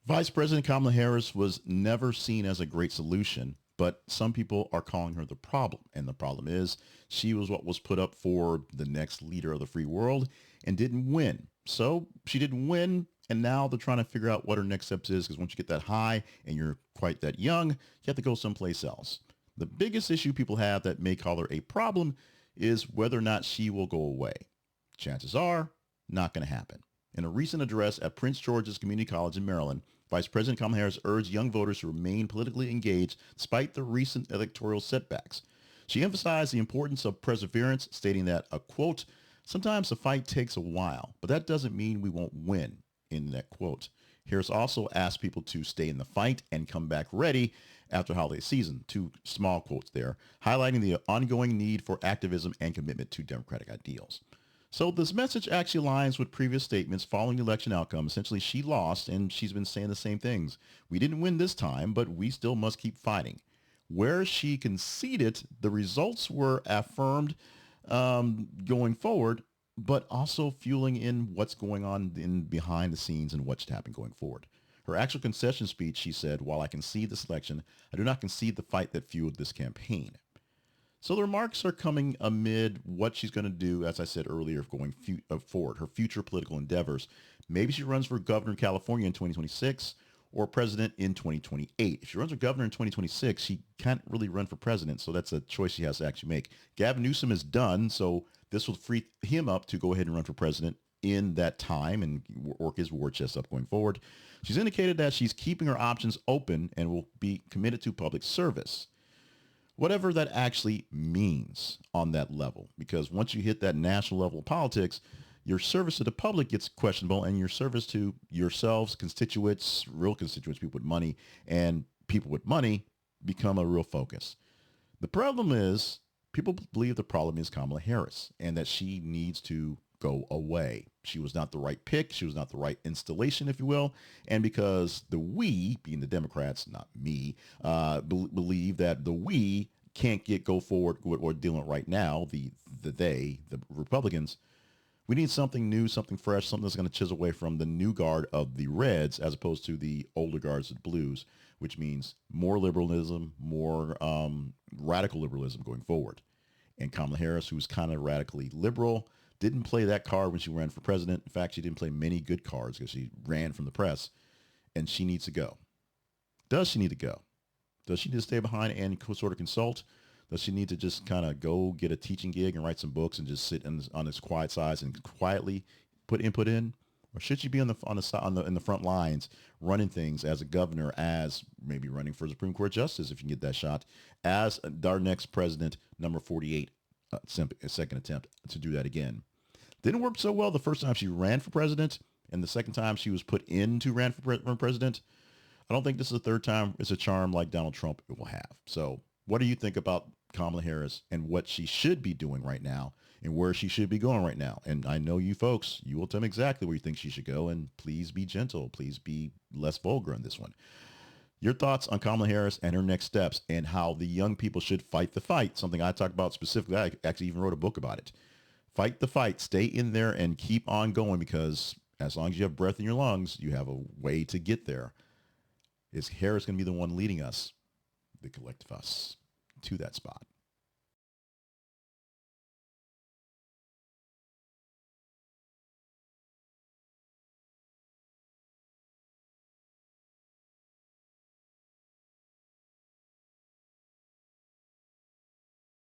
Vice President Kamala Harris was never seen as a great solution, but some people are calling her the problem. And the problem is she was what was put up for the next leader of the free world and didn't win. So she didn't win. And now they're trying to figure out what her next steps is, because once you get that high and you're quite that young, you have to go someplace else. The biggest issue people have that may call her a problem is whether or not she will go away. Chances are not going to happen. In a recent address at Prince George's Community College in Maryland, Vice President Kamala Harris urged young voters to remain politically engaged despite the recent electoral setbacks. She emphasized the importance of perseverance, stating that, a quote, sometimes the fight takes a while, but that doesn't mean we won't win, in that quote. Harris also asked people to stay in the fight and come back ready after holiday season. Two small quotes there, highlighting the ongoing need for activism and commitment to democratic ideals. So this message actually aligns with previous statements following the election outcome. Essentially, she lost, and she's been saying the same things. We didn't win this time, but we still must keep fighting. Where she conceded, the results were affirmed going forward, but also fueling in what's going on in behind the scenes and what's happening going forward. Her actual concession speech, she said, while I concede the selection, I do not concede the fight that fueled this campaign. So the remarks are coming amid what she's going to do, as I said earlier, going forward, her future political endeavors. Maybe she runs for governor of California in 2026 or president in 2028. If she runs for governor in 2026, she can't really run for president, so that's a choice she has to actually make. Gavin Newsom is done, so this will free him up to go ahead and run for president in that time and work his war chest up going forward. She's indicated that she's keeping her options open and will be committed to public service, whatever that actually means on that level. Because once you hit that national level of politics, your service to the public gets questionable, and your service to yourselves, constituents, real constituents, people with money, and people with money become a real focus. The problem is people believe the problem is Kamala Harris and that she needs to go away. She was not the right pick. She was not the right installation, if you will. And because the we, being the Democrats, not me, believe that the we can't go forward with what we're dealing with right now, the Republicans, we need something new, something fresh, something that's going to chisel away from the new guard of the Reds as opposed to the older guards of the Blues, which means more liberalism, more radical liberalism going forward. And Kamala Harris, who's kind of radically liberal, didn't play that card when she ran for president. In fact, she didn't play many good cards because she ran from the press, and she needs to go. Does she need to go? Does she need to stay behind and sort of consult? Does she need to just kind of go get a teaching gig and write some books and just sit on this quiet side and quietly put input in? Or should she be in the front lines running things as a governor, as maybe running for Supreme Court justice if you can get that shot, as our next president, number 48, second attempt to do that again? Didn't work so well the first time she ran for president, and the second time she was put in to run for president. I don't think this is the third time it's a charm like Donald Trump will have. So what do you think about Kamala Harris and what she should be doing right now and where she should be going right now? And I know you folks, you will tell me exactly where you think she should go, and please be gentle. Please be less vulgar on this one. Your thoughts on Kamala Harris and her next steps and how the young people should fight the fight, something I talked about specifically. I actually even wrote a book about it. Fight the fight, stay in there and keep on going, because as long as you have breath in your lungs, you have a way to get there. Is Harris going to be the one leading us, the collective us, to that spot?